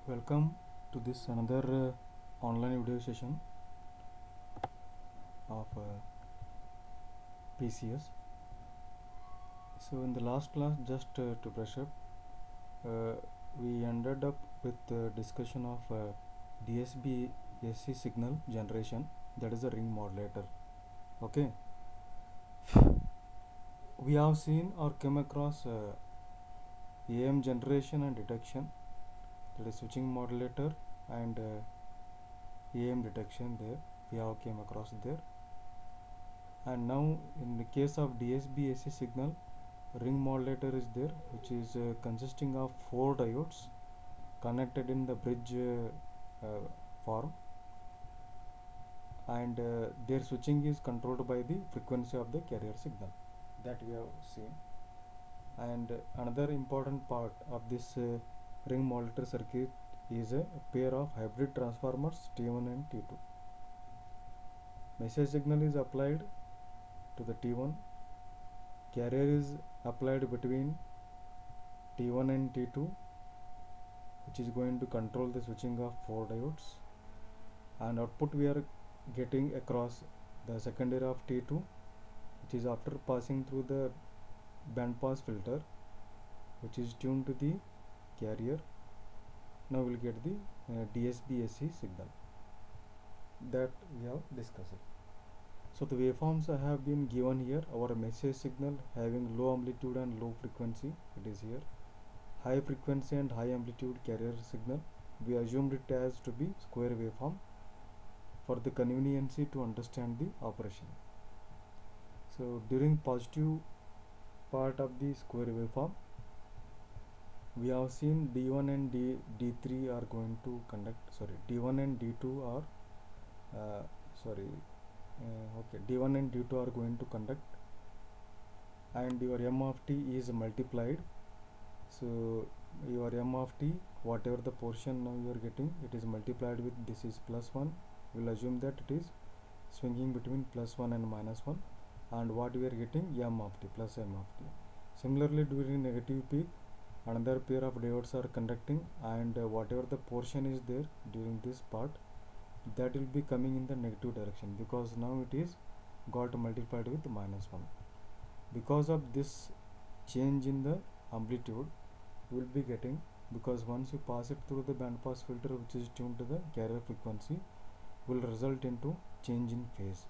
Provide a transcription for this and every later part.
Welcome to this another online video session of PCS. So in the last class, just to brush up, uh, we ended up with discussion of DSB SC signal generation, that is a ring modulator. Okay, we have seen or came across AM generation and detection, that is switching modulator, and AM detection there we have came across there. And now in the case of DSB AC signal, ring modulator is there, which is consisting of 4 diodes connected in the bridge form, and their switching is controlled by the frequency of the carrier signal, that we have seen. And another important part of this ring modulator circuit is a pair of hybrid transformers T1 and T2. Message signal is applied to the T1, carrier is applied between T1 and T2, which is going to control the switching of 4 diodes, and output we are getting across the secondary of T2, which is after passing through the band pass filter, which is tuned to the carrier. Now we'll get the DSB-SC signal that we have discussed. So the waveforms have been given here. Our message signal having low amplitude and low frequency, it is here. High frequency and high amplitude carrier signal, we assumed it as to be square waveform for the conveniency to understand the operation. So during positive part of the square waveform, we have seen D1 and D3 are going to conduct, D1 and D2 are D1 and D2 are going to conduct, and your M of T is multiplied. So your M of T, whatever the portion now you are getting, it is multiplied with this is +1. We'll assume that it is swinging between +1 and -1, and what we are getting, M of T plus M of T. Similarly, during negative peak, another pair of diodes are conducting, and whatever the portion is there during this part, that will be coming in the negative direction, because now it is got multiplied with -1. Because of this change in the amplitude, we will be getting, because once you pass it through the band pass filter, which is tuned to the carrier frequency, will result into change in phase.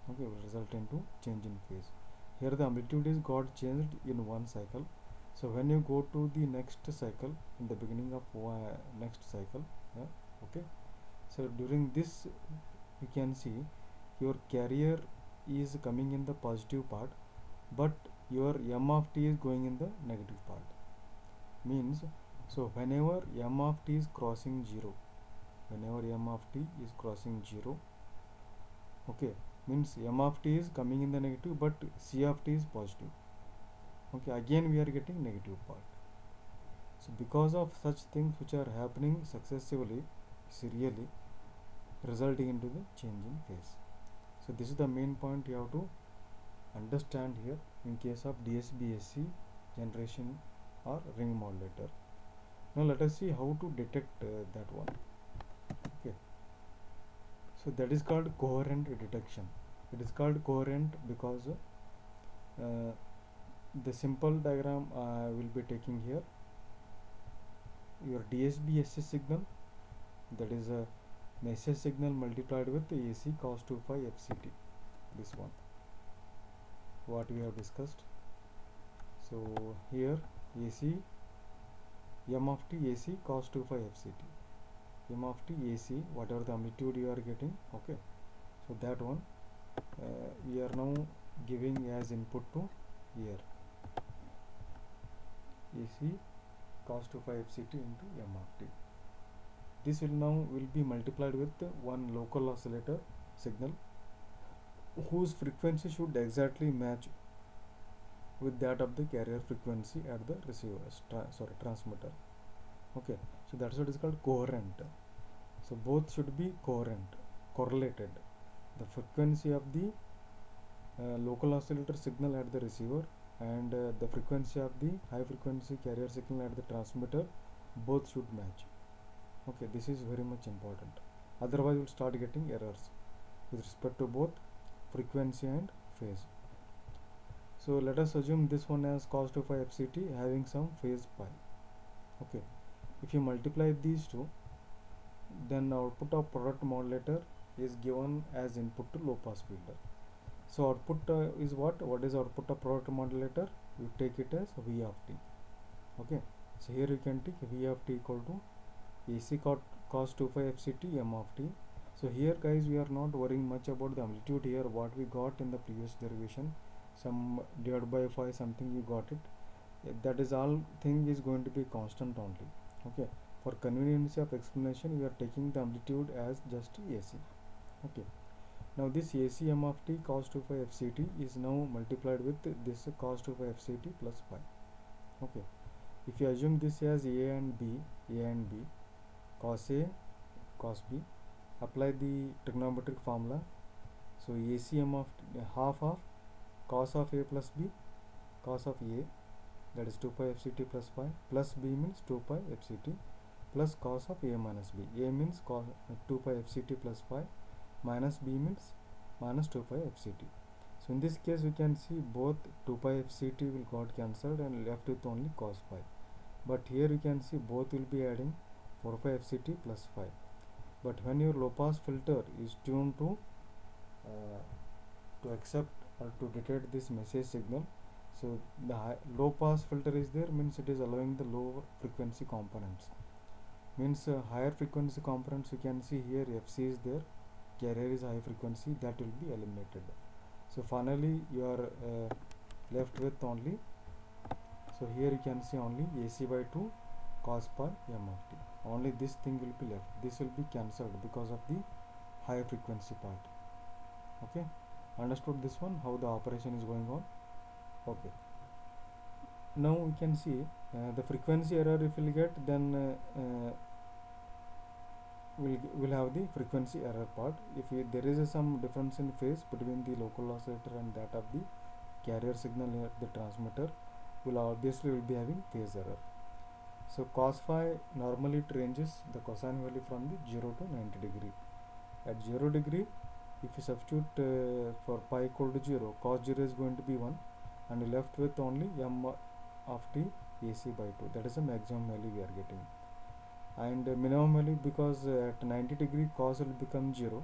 Okay, will result into change in phase. Here the amplitude is got changed in one cycle. So when you go to the next cycle, in the beginning of next cycle, okay, so during this you can see your carrier is coming in the positive part, but your M of T is going in the negative part. Means, so whenever M of T is crossing 0, okay, means M of T is coming in the negative, but C of T is positive. Okay, again we are getting negative part. So because of such things which are happening successively, serially, resulting into the change in phase. So this is the main point you have to understand here in case of DSB-SC generation or ring modulator. Now let us see how to detect that one. Okay, so that is called coherent detection. It is called coherent because the simple diagram I will be taking here. Your DSB-SC signal, that is a message signal multiplied with AC cos 2 phi FCT, this one what we have discussed. So here AC, M of T AC cos 2 phi FCT, M of T AC, whatever the amplitude you are getting. Okay, so that one we are now giving as input to here, AC cos 2 phi FCT into M of T. This will be multiplied with one local oscillator signal, whose frequency should exactly match with that of the carrier frequency at the transmitter. Okay, so that's what is called coherent. So both should be correlated. The frequency of the local oscillator signal at the receiver and the frequency of the high frequency carrier signal at the transmitter, both should match. Okay, this is very much important, otherwise you'll start getting errors with respect to both frequency and phase. So let us assume this one as cos 2 phi fct having some phase pi. Okay, if you multiply these two, then output of product modulator is given as input to low pass filter. So output is what is output of product modulator? You take it as v of t. Okay, so here you can take v of t equal to AC cos 2 phi fct m of t. So here guys, we are not worrying much about the amplitude here, what we got in the previous derivation, some divided by phi something you got it. That is all thing is going to be constant only. Okay, for convenience of explanation we are taking the amplitude as just AC. Okay, now this AC m of t cos 2 phi fct is now multiplied with this cos 2 phi fct plus phi. Okay, if you assume this as a and b, cos a cos b, apply the trigonometric formula. So ACM of half of cos of a plus b, cos of a, that is 2 pi fct plus phi, plus b means 2 pi fct plus cos of a minus b. A means cos 2 pi fct plus phi, minus b means minus 2 pi fct. So in this case we can see both 2 pi fct will got cancelled and left with only cos phi. But here you can see both will be adding 4 pi fct plus phi. But when your low pass filter is tuned to accept or to detect this message signal, so the low pass filter is there, means it is allowing the low frequency components. Means higher frequency components, you can see here FC is there, carrier is high frequency, that will be eliminated. So finally you are left with only, so here you can see only AC by 2 cos pi m of t. Only this thing will be left. This will be cancelled because of the high frequency part. Okay, understood this one, how the operation is going on? Okay, now we can see the frequency error if we'll get, then we'll have the frequency error part. If there is some difference in phase between the local oscillator and that of the carrier signal at the transmitter, will obviously will be having phase error. So cos phi normally it ranges the cosine value from the 0 to 90 degree. At 0 degree, if you substitute for pi equal to 0, cos 0 is going to be 1 and you're left with only m of t AC by 2. That is the maximum value we are getting. And minimum value, because at 90 degree cos will become 0,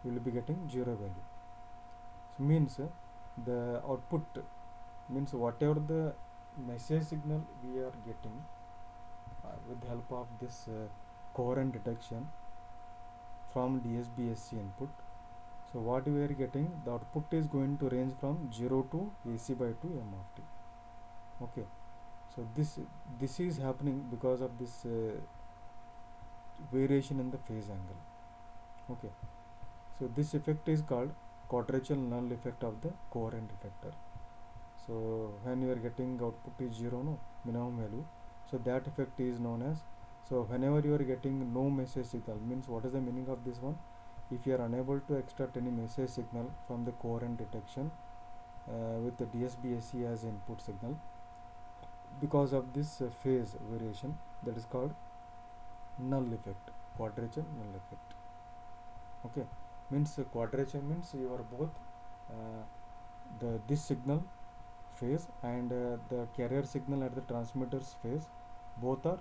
we will be getting 0 value. So means the output, means whatever the message signal we are getting with the help of this coherent detection from DSBSC input, so what we are getting, the output is going to range from 0 to AC by 2 m of t. Okay, so this is happening because of this variation in the phase angle. Okay, so this effect is called quadrature null effect of the coherent detector. So when you are getting output is 0, no minimum value, so that effect is known as, so whenever you are getting no message signal, means what is the meaning of this one? If you are unable to extract any message signal from the coherent detection with the DSBSC as input signal, because of this phase variation, that is called null effect, quadrature null effect. Okay, means quadrature means you are both this signal phase and the carrier signal at the transmitter's phase, both are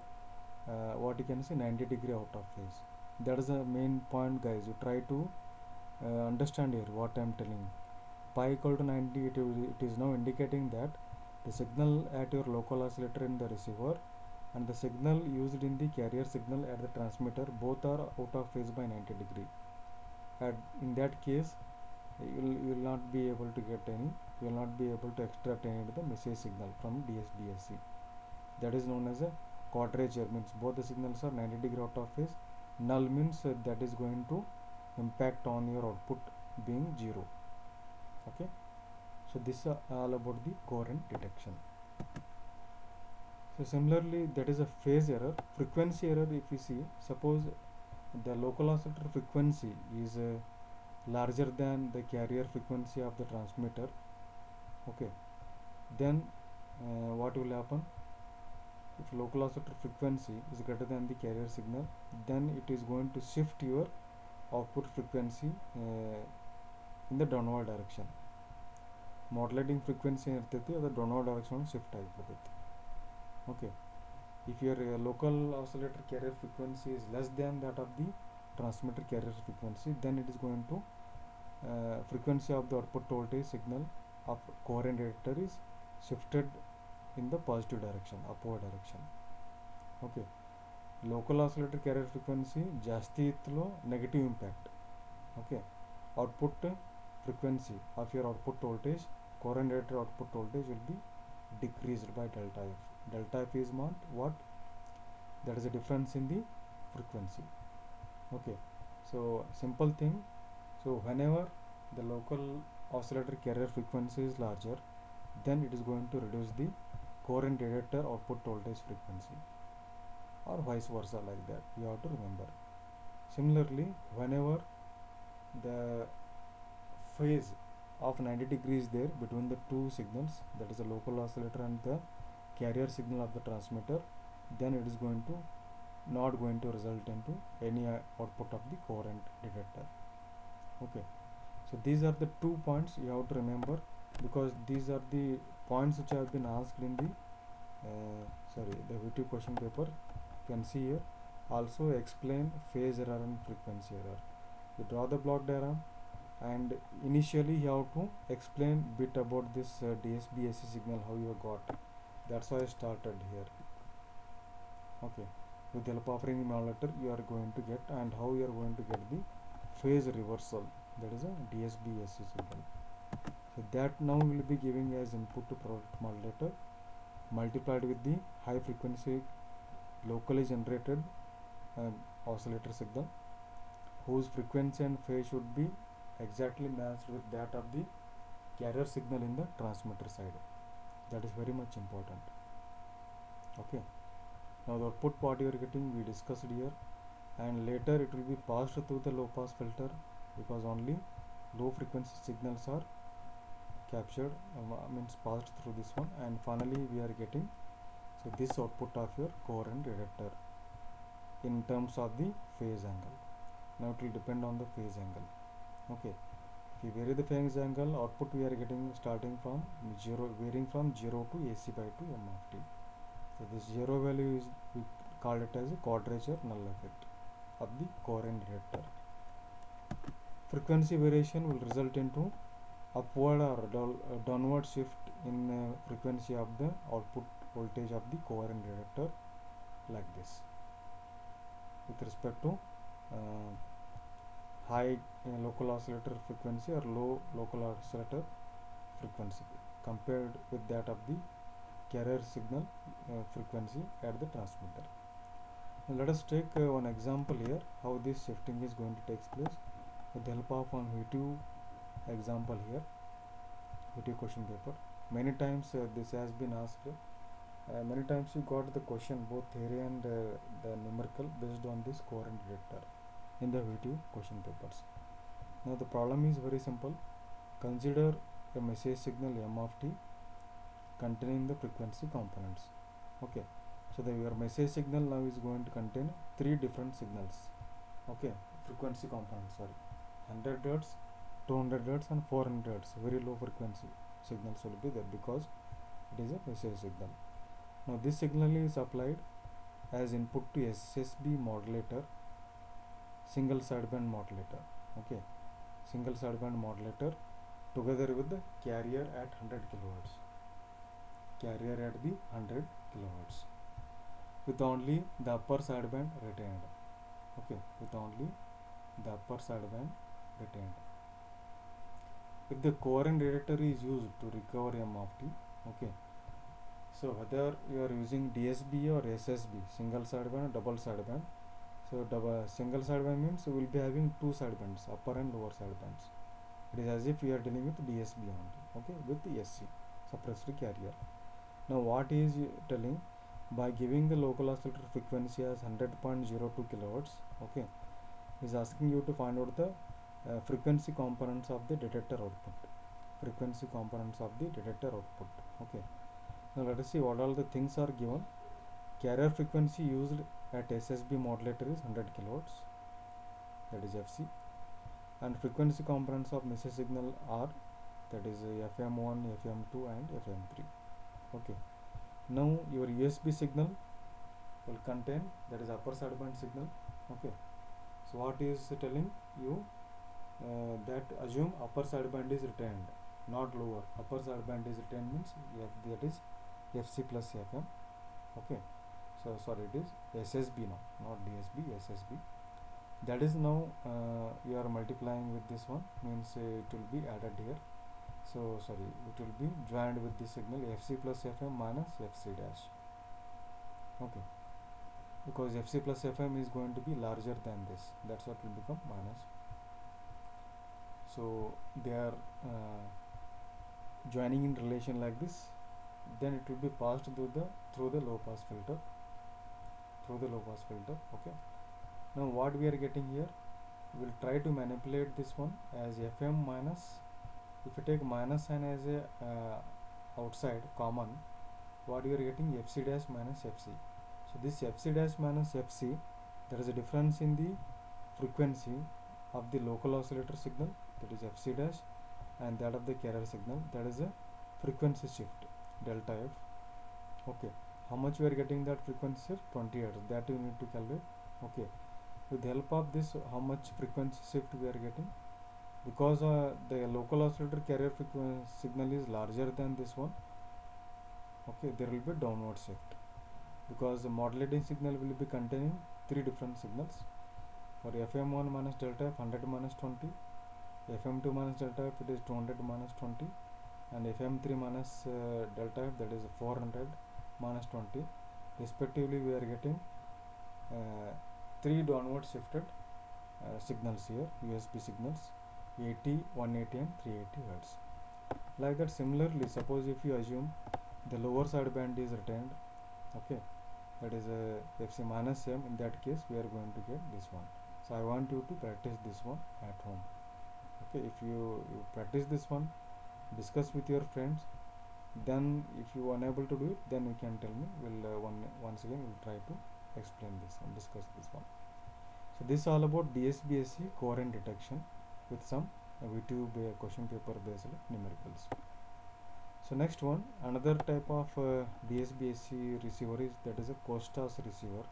what you can say 90 degree out of phase. That is the main point guys, you try to understand here what I am telling. Pi equal to 90, it is now indicating that the signal at your local oscillator in the receiver and the signal used in the carrier signal at the transmitter both are out of phase by 90 degree. And in that case you will not be able to get any, you will not be able to extract any of the message signal from DSBSC. That is known as a quadrature, means both the signals are 90 degree out of phase. Null means that is going to impact on your output being 0. Okay, so this is all about the coherent detection. So similarly, that is a phase error. Frequency error, if you see, suppose the local oscillator frequency is larger than the carrier frequency of the transmitter. Okay, then what will happen? If local oscillator frequency is greater than the carrier signal, then it is going to shift your output frequency in the downward direction. Modulating frequency ಇರ್ತೈತಿ ಅದು downward direction shift ಆಗಿಬಿಡ್ತೈತಿ. Okay. If your local oscillator carrier frequency is less than that of the transmitter carrier frequency, then it is going to frequency of the output voltage signal of coherent detector is shifted in the positive direction, upward direction. Okay. Local oscillator carrier frequency ಜಾಸ್ತಿ ಇತ್ತಲೋ negative impact. Okay. Output frequency of your output voltage, coherent detector output voltage will be decreased by delta f. Delta f is what? That is a difference in the frequency. Okay. So simple thing. So whenever the local oscillator carrier frequency is larger, then it is going to reduce the coherent detector output voltage frequency, or vice versa, like that. You have to remember. Similarly, whenever the phase of 90 degrees there between the two signals, that is the local oscillator and the carrier signal of the transmitter, then it is going to not going to result into any output of the coherent detector. Okay. So these are the 2 points you have to remember, because these are the points which have been asked in the the VT question paper. You can see here. Also explain phase error and frequency error. You draw the block diagram, and initially you have to explain bit about this DSB-AC signal, how you got. That's why I started here. Okay. With the help of ring modulator you are going to get, and how you are going to get the phase reversal, that is a DSB-AC signal. So that now we will be giving as input to product modulator, multiplied with the high frequency locally generated oscillator signal, whose frequency and phase should be exactly matched with that of the carrier signal in the transmitter side. That is very much important. Okay. Now the output what you are getting we discussed here, and later it will be passed through the low pass filter, because only low frequency signals are captured, means passed through this one, and finally we are getting this output of your coherent detector in terms of the phase angle. Now it will depend on the phase angle. Okay. If you vary the phase angle, output we are getting starting from 0, varying from 0 to AC by 2 m of t. So this 0 value is, we call it as a quadrature null effect of the coherent detector. Frequency variation will result into upward or downward shift in frequency of the output voltage of the coherent detector, like this, with respect to high local oscillator frequency or low local oscillator frequency compared with that of the carrier signal frequency at the transmitter. Now let us take one example here how this shifting is going to take place with the help of one VT example here, VT question paper. Many times this has been asked. Many times you got the question, both theory and the numerical, based on this coherent detector in the VT question papers. Now the problem is very simple. Consider a message signal m of t containing the frequency components. Okay. So your message signal now is going to contain 3 different signals. Okay. Frequency components, sorry. 100 Hz, 200 Hz and 400 Hz. Very low frequency signals will be there, because it is a message signal. Now this signal is applied as input to SSB modulator, single sideband modulator. Okay. Single sideband modulator together with the carrier at 100 kHz. Carrier at the 100 kHz. With only the upper sideband retained. Okay. With only the upper sideband retained. If the coherent detector is used to recover m of t. Okay. So whether you are using DSB or SSB, single sideband or double sideband. So single sideband means we will be having 2 sidebands, upper and lower sidebands. It is as if we are dealing with DSB only. Okay, with the SC, suppressed carrier. Now what he is telling, by giving the local oscillator frequency as 100.02 kHz, okay, he is asking you to find out the frequency components of the detector output. Frequency components of the detector output. Okay. Now let us see what all the things are given. carrier frequency used at SSB modulator is 100 kilohertz, that is FC, and frequency components of message signal are, that is FM1, FM2 and FM3. Okay, now your USB signal will contain, that is upper sideband signal. Okay, so what is telling you, that assume upper sideband is retained, not lower. Upper sideband is retained means that is FC plus FM. Okay, so sorry, it is SSB now, not DSB, SSB. That is now you are multiplying with this one, means it will be added here. So sorry, it will be joined with this signal FC plus FM minus FC dash. Okay, because FC plus FM is going to be larger than this, that's what will become minus. So they are joining in relation like this, then it will be passed through the low pass filter, okay. Now what we are getting here, we'll try to manipulate this one as FM minus. If you take minus sign as a outside common, what you are getting, FC dash minus FC. So this FC dash minus FC, there is a difference in the frequency of the local oscillator signal, that is FC dash, and that of the carrier signal, that is a frequency shift, delta F. Okay, how much we are getting that frequency shift? 20 Hz, that you need to calculate. Okay, with the help of this, how much frequency shift we are getting, because the local oscillator carrier frequency signal is larger than this one. Okay, there will be downward shift, because the modulating signal will be containing three different signals. For FM1 minus delta F, 100 minus 20, FM2 minus delta F, it is 200 minus 20, and FM3 minus delta F, that is 400 minus 20. Respectively, we are getting three downward shifted signals here, USB signals, 80, 180 and 380 Hz. Like that, similarly, suppose if you assume the lower sideband is retained, okay, that is FC minus M, in that case we are going to get this one. So I want you to practice this one at home. Okay, if you practice this one, discuss with your friends, then if you are unable to do it, then you can tell me. We'll once again we'll try to explain this and discuss this one. So this is all about DSB-SC covariant detection with some VTU question paper based numericals. So next one, another type of DSB-SC receiver is, that is a COSTAS receiver.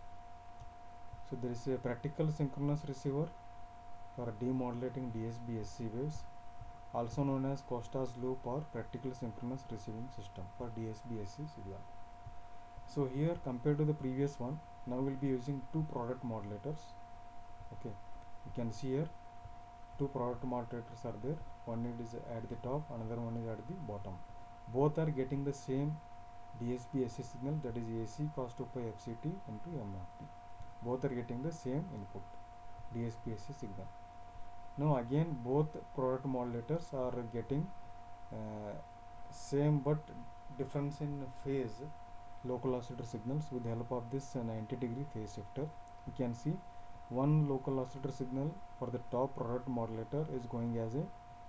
So there is a practical synchronous receiver for demodulating DSB-SC waves, also known as COSTAS loop or practical synchronous receiving system for DSB-SC signal. So here, compared to the previous one, now we'll be using two product modulators. Okay, you can see here two product modulators are there. One is at the top, another one is at the bottom. Both are getting the same DSB-SC signal, that is AC cos 2 pi FCT into M of t. Both are getting the same input DSB-SC signal. Now again, both product modulators are getting same but difference in phase local oscillator signals with the help of this 90-degree phase shifter. You can see one local oscillator signal for the top product modulator is going as a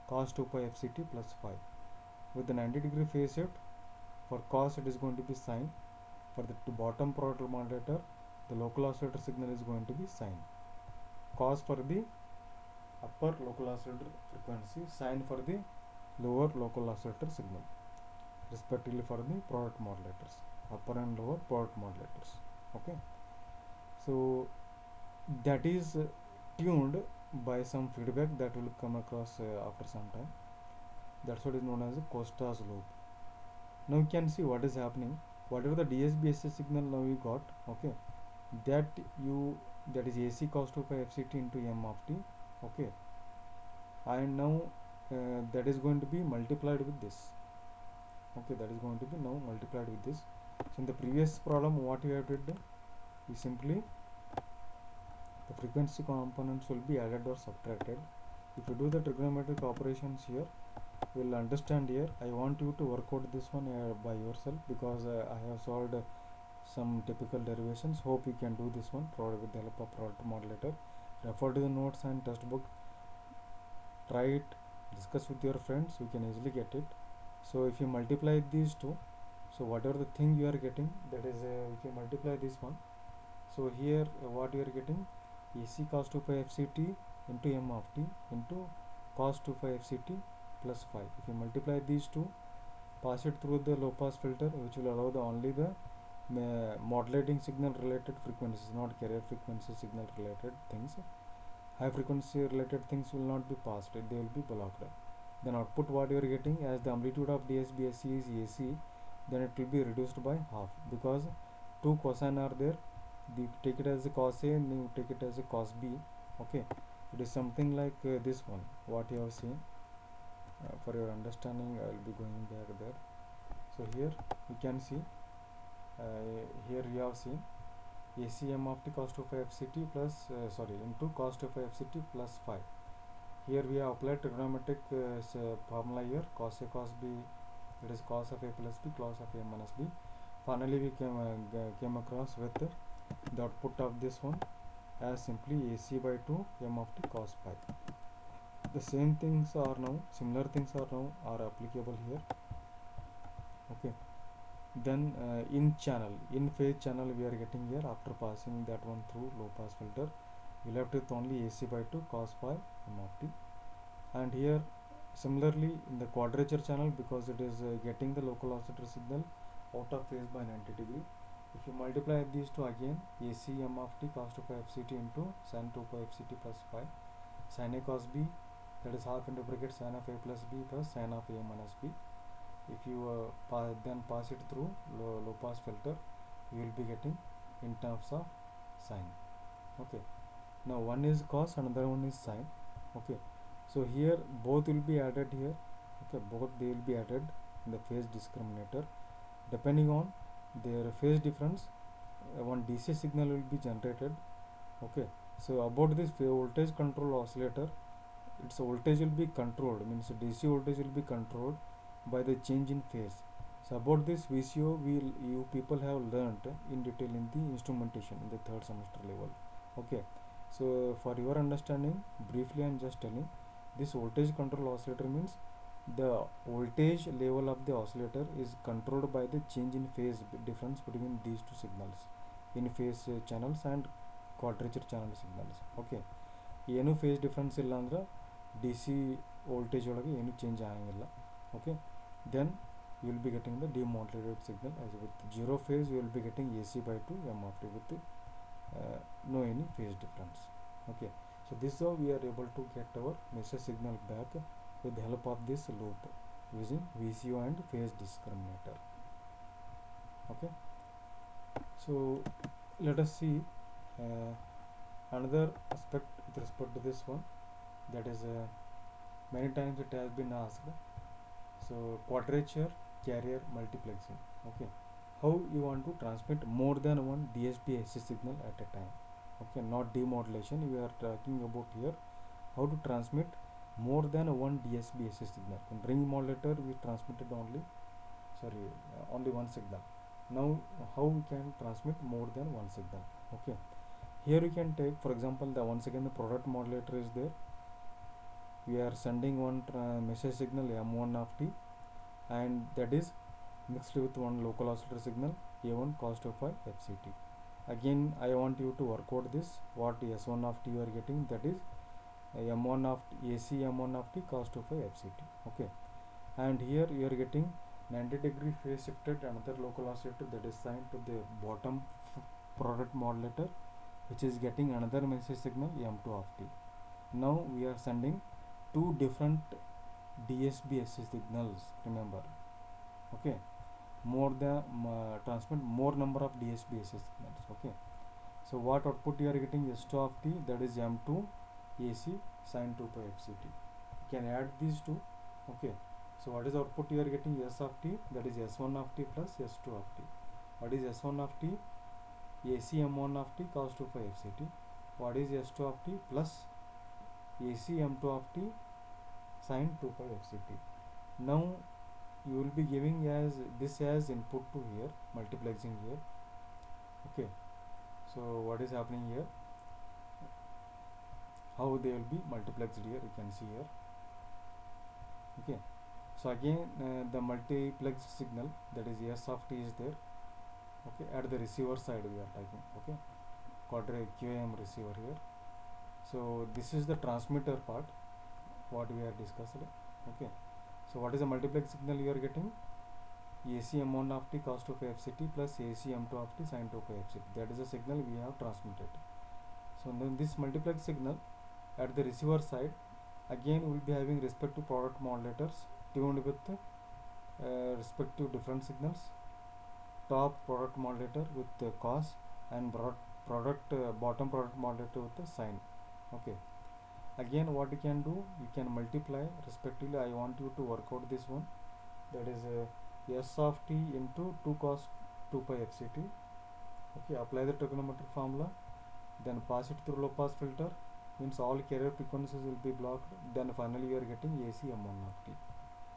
cos 2 pi FCT plus 5. With the 90-degree phase shift, for cos it is going to be sine. For the bottom product modulator, the local oscillator signal is going to be sine. Cos for the upper local oscillator frequency, sine for the lower local oscillator signal, respectively for the product modulators, upper and lower product modulators. Okay, so that is tuned by some feedback that will come across after some time. That's what is known as a COSTAS loop. Now you can see what is happening. Whatever the DSB-SC signal now you got, okay, that is AC cos 2 pi FCT into M of t, okay, and now that is going to be multiplied with this. Okay, that is going to be now multiplied with this. So in the previous problem, what you have did, is simply the frequency components will be added or subtracted. If you do the trigonometric operations here, you will understand here. I want you to work out this one by yourself, because I have solved some typical derivations. Hope you can do this one with the help of product modulator. Refer to the notes and test book. Try it, discuss with your friends, you can easily get it. So if you multiply these two, So whatever the thing you are getting, that is if you multiply this one, so here what you are getting, AC cos 2 pi fct into m of t into cos 2 pi fct plus 5. If you multiply these two, pass it through the low pass filter, which will allow the only the modulating signal related frequencies, not carrier frequency signal related things. High frequency related things will not be passed, they will be blocked. Then output what you are getting, as the amplitude of DSBSC is AC, then it will be reduced by half, because two cosine are there. You take it as a cos A and you take it as a cos B. Okay, it is something like this one what you have seen. For your understanding, I will be going back there. So here you can see, here you have seen ACM of the cos 2 phi fct plus into cos 2 phi fct plus 5. Here we have applied trigonometric formula here, cos A cos B, it is cos of A plus B, cos of A minus B. Finally we came across with the output of this one as simply AC by 2 m of t cos pi. The same things are now, similar things are now are applicable here. Okay, then in phase channel we are getting here, after passing that one through low pass filter, we left with only AC by 2 cos pi m of t. And here similarly in the quadrature channel, because it is getting the local oscillator signal out of phase by 90 degree, if you multiply these two again, AC m of t cos 2 pi fct into sin 2 pi fct plus 5, sin A cos B, that is half into bracket sin of A plus B plus sin of A minus B. If you then pass it through low pass filter, you will be getting in terms of sine. Okay, now one is cos, another one is sine. Okay, so here both will be added here. Okay, both they will be added in the phase discriminator. Depending on their phase difference, one DC signal will be generated. Okay, so about this voltage control oscillator, its voltage will be controlled, means DC voltage will be controlled by the change in phase. So about this VCO, you people have learnt in detail in the instrumentation in the third semester level. Okay, so for your understanding, briefly I am just telling, this voltage control oscillator means the voltage level of the oscillator is controlled by the change in phase difference between these two signals, in phase channels and quadrature channel signals. Okay, ಏನು phase difference ಇಲ್ಲ ಅಂದ್ರೆ DC voltage ಒಳಗೆ ಏನು change ಆಗಂಗಿಲ್ಲ. Okay, then you will be getting the demodulated signal, as with zero phase you will be getting AC by 2 m of t with no any phase difference. Okay, so this is how we are able to get our message signal back with the help of this loop using VCO and phase discriminator. Okay, so let us see another aspect with respect to this one, that is many times it has been asked. So quadrature carrier multiplexing. Okay, how you want to transmit more than one DSP-AC signal at a time. Okay, not demodulation, we are talking about here how to transmit more than one DSP-AC signal. In ring modulator we transmitted only one signal. Now how we can transmit more than one signal. Okay, here you can take, for example, once again the product modulator is there. We are sending one message signal m1 of t, and that is mixed with one local oscillator signal a1 cos 2 phi fct. Again I want you to work out this, what s1 of t you are getting, that is m1 of AC m1 of t cos 2 phi fct. Okay, and here you are getting 90 degree phase shifted another local oscillator, that is signed to the bottom product modulator, which is getting another message signal m2 of t. Now we are sending two different DSB-AC signals, remember. Okay, more than transmit more number of DSB-AC signals. Okay, so what output you are getting, s2 of t, that is m2 AC sin 2 pi fct. You can add these two. Okay, so what is output you are getting, s of t, that is s1 of t plus s2 of t. What is s1 of t, AC m1 of t cos 2 pi fct. What is s2 of t, plus AC m2 of t sin 2 pi fct. Now you will be giving as this as input to here, multiplexing here. Okay, so what is happening here, how they will be multiplexed here, you can see here. Okay, So again the multiplex signal, that is S of t, is there. Okay, at the receiver side we are typing. Okay, quadra QAM receiver here. So this is the transmitter part what we are discussed. Okay, so what is the multiplex signal you are getting? AC M1 of t cos 2 pi fct plus AC M2 of t sin 2 pi fct. That is the signal we have transmitted. So then this multiplex signal at the receiver side, again we will be having respective product modulators tuned with respective different signals. Top product modulator with cos, and bottom product modulator with the sine. Okay, again what you can do, you can multiply respectively. I want you to work out this one, that is S of t into 2 cos 2 pi fct. Okay, apply the trigonometric formula, then pass it through low pass filter, means all carrier frequencies will be blocked, then finally you are getting AC M1 of t.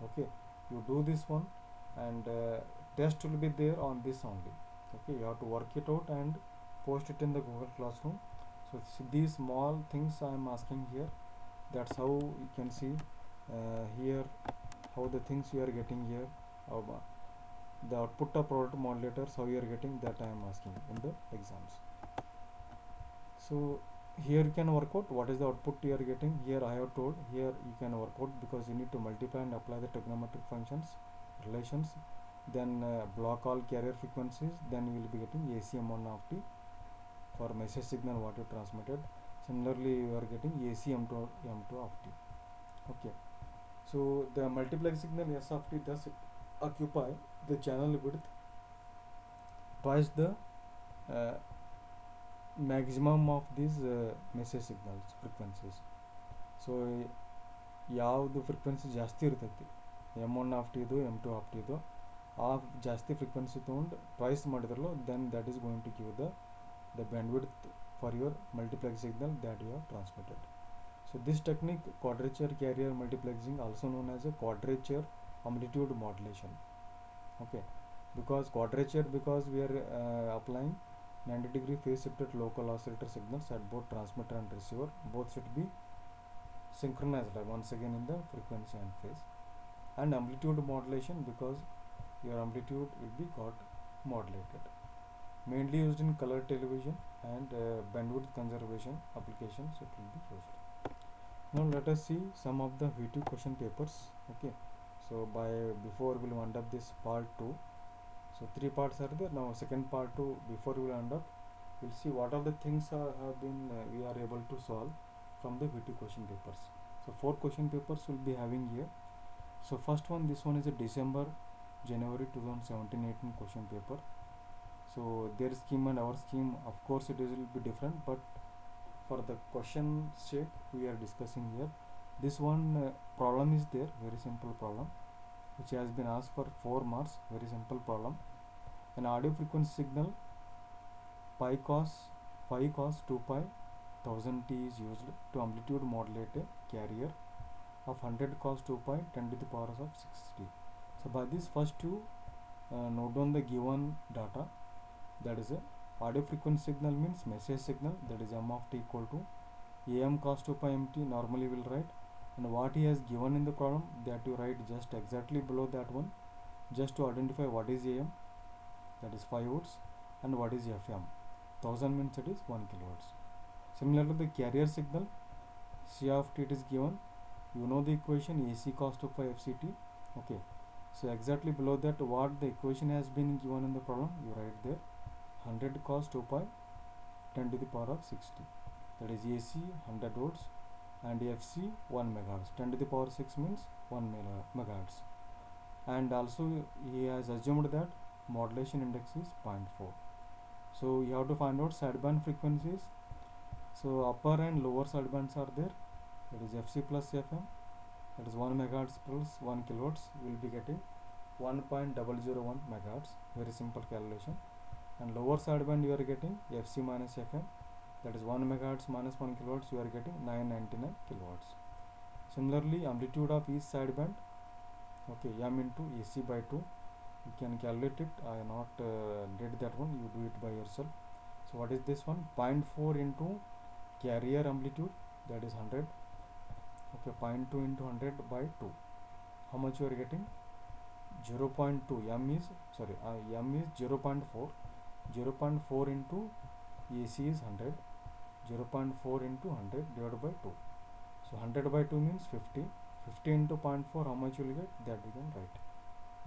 Okay, you do this one, and test will be there on this only. Okay, you have to work it out and post it in the Google Classroom. So these small things I am asking here, that's how you can see here how the things you are getting here, the output of product modulators, how you are getting, that I am asking in the exams. So here you can work out what is the output you are getting. Here I have told, here you can work out, because you need to multiply and apply the trigonometric functions relations, then block all carrier frequencies, then you will be getting ACM1 of t for message signal what you transmitted. Similarly you are getting ACM2 of t. Okay, so the multiplex signal S of t does occupy the channel width twice the uh, maximum of these message signals frequencies. So ಯಾವುದು frequency ಜಾಸ್ತಿ ಇರ್ತೈತಿ, M1 of ಟಿದು M2 of ಟಿದು, ಆ ಜಾಸ್ತಿ frequency ತೊಗೊಂಡು twice ಮಾಡಿದ್ರಲ್ಲ, then that is going to give the bandwidth for your multiplex signal that you have transmitted. So this technique, quadrature carrier multiplexing, also known as a quadrature amplitude modulation. Okay, because quadrature, because we are applying 90-degree phase shifted local oscillator signals at both transmitter and receiver, both should be synchronized once again in the frequency and phase. And amplitude modulation, because your amplitude will be got modulated, mainly used in color television and bandwidth conservation applications it will be used. Now let us see some of the VT question papers. Okay, so before we will end up this part 2. So 3 parts are there. Now second part 2, before we will end up, we'll see what are the things have been we are able to solve from the VT question papers. So 4 question papers will be having here. So first one, this one is a December January 2017-18 question paper. So their scheme and our scheme, of course it will be different, but for the question sake we are discussing here. This one problem is there, very simple problem, which has been asked for 4 marks. Very simple problem. An audio frequency signal pi cos 5 cos 2 pi 1000 t is used to amplitude modulate a carrier of 100 cos 2 pi 10 to the power of 6t. So by this, first you note down the given data, that is a audio frequency signal means message signal, that is m of t equal to am cos 2 pi mt, normally will write, and what he has given in the problem, that you write just exactly below that one, just to identify what is am, that is 5 volts, and what is fm. 1000 means it is 1 kilohertz. Similar to the carrier signal, c of t, it is given, you know the equation AC cos 2 pi fct. Okay, so exactly below that what the equation has been given in the problem, you write there 100 cos 2 pi 10 to the power of 60, that is AC 100 volts, and FC 1 megahertz. 10 to the power 6 means 1 megahertz. And also he has assumed that modulation index is 0.4. So you have to find out sideband frequencies. So upper and lower sidebands are there, that is FC plus FM, that is 1 megahertz plus 1 kilohertz, we will be getting 1.001 megahertz. Very simple calculation. And lower sideband you are getting FC minus FM, that is 1 megahertz minus 1 kilohertz, you are getting 999 kilohertz. Similarly, amplitude of each sideband, okay, m into AC by 2, you can calculate it. I not did that one, you do it by yourself. So what is this one? 0.4 into carrier amplitude, that is 100. Okay, 0.2 into 100 by 2. how much you are getting? 0.2. M is, sorry, M is 0.4. 0.4 into AC is 100. 0.4 into 100 divided by 2. So 100 by 2 means 50. 50 into 0.4, how much you will get? That we can write.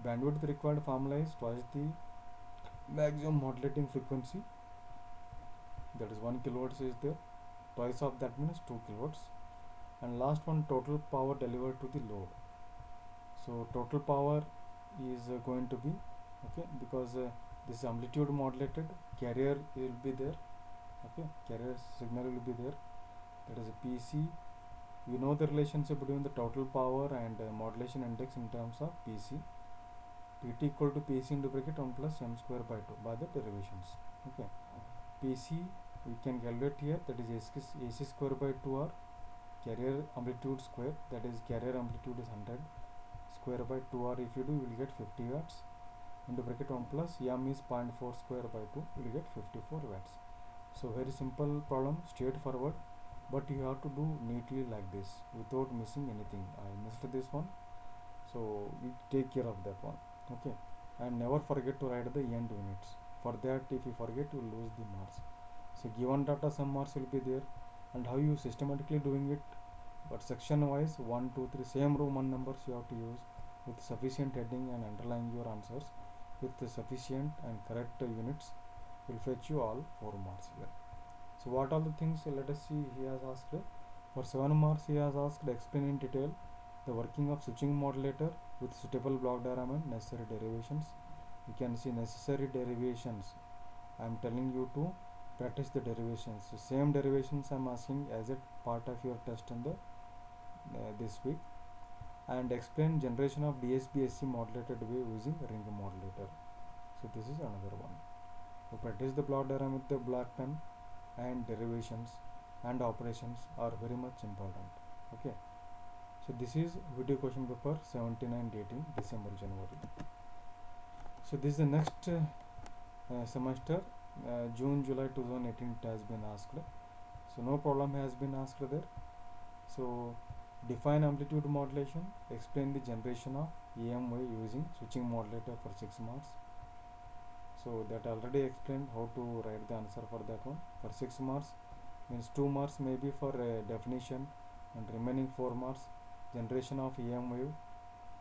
Bandwidth required formula is twice the maximum modulating frequency, that is 1 kilohertz is there. Twice of that means 2 kilohertz. And last one, total power delivered to the load. So total power is going to be, okay, because this amplitude modulated, carrier will be there, okay, carrier signal will be there, that is a PC. We know the relationship between the total power and modulation index in terms of PC. PT equal to PC into bracket 1 plus m square by 2 by the derivations. Okay, PC we can calculate here, that is AC square by 2 or carrier amplitude square, that is carrier amplitude is 100 square by 2 or if you do, you will get 50 watts into bracket 1 plus m is 0.4 square by 2, you will get 54 watts. So very simple problem, straightforward, but you have to do neatly like this without missing anything. I missed this one, so we take care of that one. Okay, and never forget to write the end units. For that, if you forget, you lose the marks. So given data, some marks will be there, and how you systematically doing it, but section wise 1 2 3 same row 1 numbers you have to use with sufficient heading and underlying your answers with the sufficient and correct units will fetch you all 4 marks here. So what are the things, let us see. He has asked for 7 marks, he has asked explain in detail the working of switching modulator with suitable block diagram and necessary derivations. You can see necessary derivations, I am telling you to practice the derivations. So same derivations I am asking as a part of your test in the this week. And explain generation of DSP-SC modulated wave using ring modulator. So this is another one. So practice the block diagram with the black pen, and derivations and operations are very much important. Okay, so this is video question paper 17 and 18 December January. So this is the next semester, June July 2018 it has been asked. So no problem has been asked there. So define amplitude modulation, explain the generation of AM wave using switching modulator for 6 marks. So that already explained how to write the answer for that one. For 6 marks means 2 marks may be for definition, and remaining 4 marks generation of AM wave,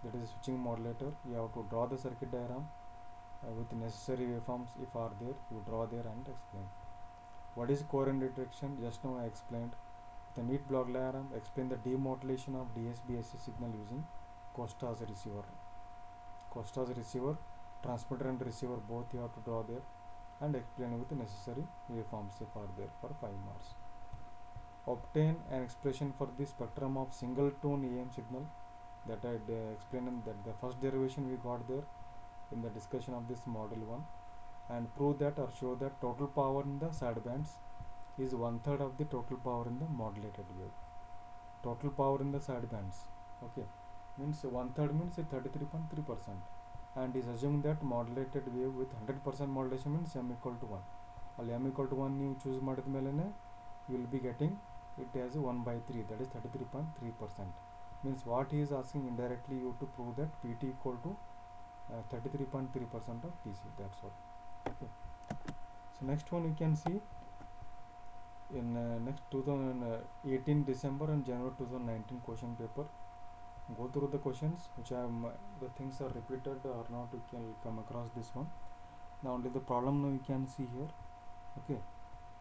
that is switching modulator. You have to draw the circuit diagram with necessary waveforms if are there, you draw there and explain. What is coherent detection? Just now I explained. The neat block diagram, explain the demodulation of DSP-SC signal using Costa's receiver. Costa's receiver, transmitter and receiver both you have to draw there and explain with the necessary waveforms if are there for 5 marks. Obtain an expression for the spectrum of single tone AM signal, that I explained that the first derivation we got there in the discussion of this model 1, and prove that or show that total power in the sidebands is 1/3 of the total power in the modulated wave. Total power in the sidebands, okay, means 1/3 means 33.3%, and is assuming that modulated wave with 100% modulation means m equal to 1. All m equal to 1 ನೀವು choose ಮಾಡಿದ ಮೇಲೆನೆ you will be getting it as 1/3, that is 33.3%. means what he is asking indirectly you to prove that PT equal to 33.3% of TC, that's all. Okay, so next one you can see in next 2018 December and January 2019 question paper. Go through the questions which are the things are repeated or not, you can come across this one. Now only the problem now you can see here. Okay,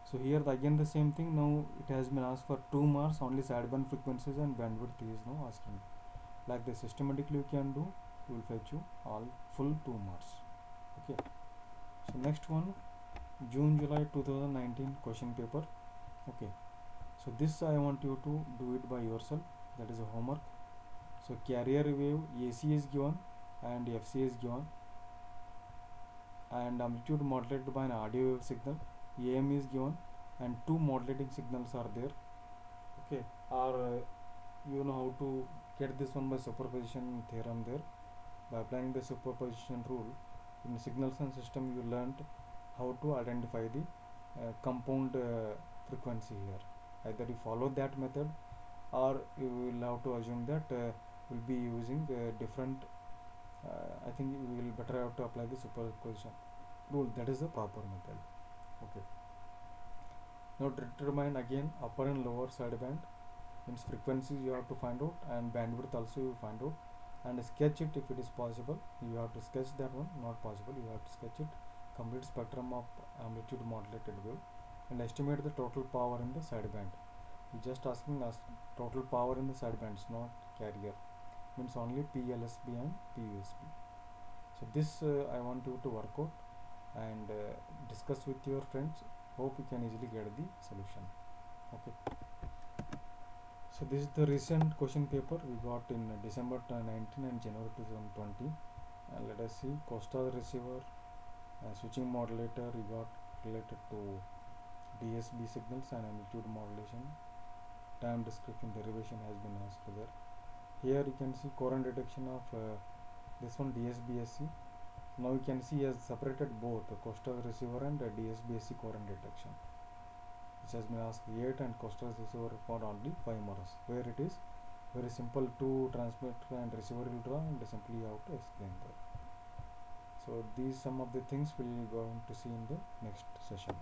so here again the same thing. Now it has been asked for 2 marks, only sideband frequencies and bandwidth is now asking. Like the systematically you can do, it will fetch you all full 2 marks. Okay, so next one, June July 2019 question paper. Okay, so this I want you to do it by yourself, that is a homework. So carrier wave AC is given and FC is given, and amplitude modulated by an audio wave signal, AM is given, and 2 modulating signals are there. Okay, or you know how to get this one by superposition theorem there. By applying the superposition rule in signals and system, you learnt how to identify the compound frequency here. Either you follow that method or you will have to assume that will be using different. I think we will better have to apply the superposition rule. That is the proper method. Okay. Now determine again upper and lower sideband, means frequencies you have to find out, and bandwidth also you find out, and sketch it if it is possible. You have to sketch that one. Not possible, you have to sketch it. Complete spectrum of amplitude modulated wave, and estimate the total power in the sideband. Just asking us total power in the sidebands, not carrier. Means only PLSB and PUSB. So this I want you to work out and discuss with your friends. Hope you can easily get the solution. Okay. So this is the recent question paper we got in December 19 and January 2020. And let us see, Costa receiver, switching modulator we got related to DSB signals and amplitude modulation. Time description derivation has been asked there. Here you can see current detection of this one DSBSC. Now you can see has separated both Costa receiver and DSBSC current detection, which has been asked 8, and Costa receiver for only 5 marks, where it is very simple to transmitter and receiver will draw, and simply you have to explain that. So these some of the things we will going to see in the next session.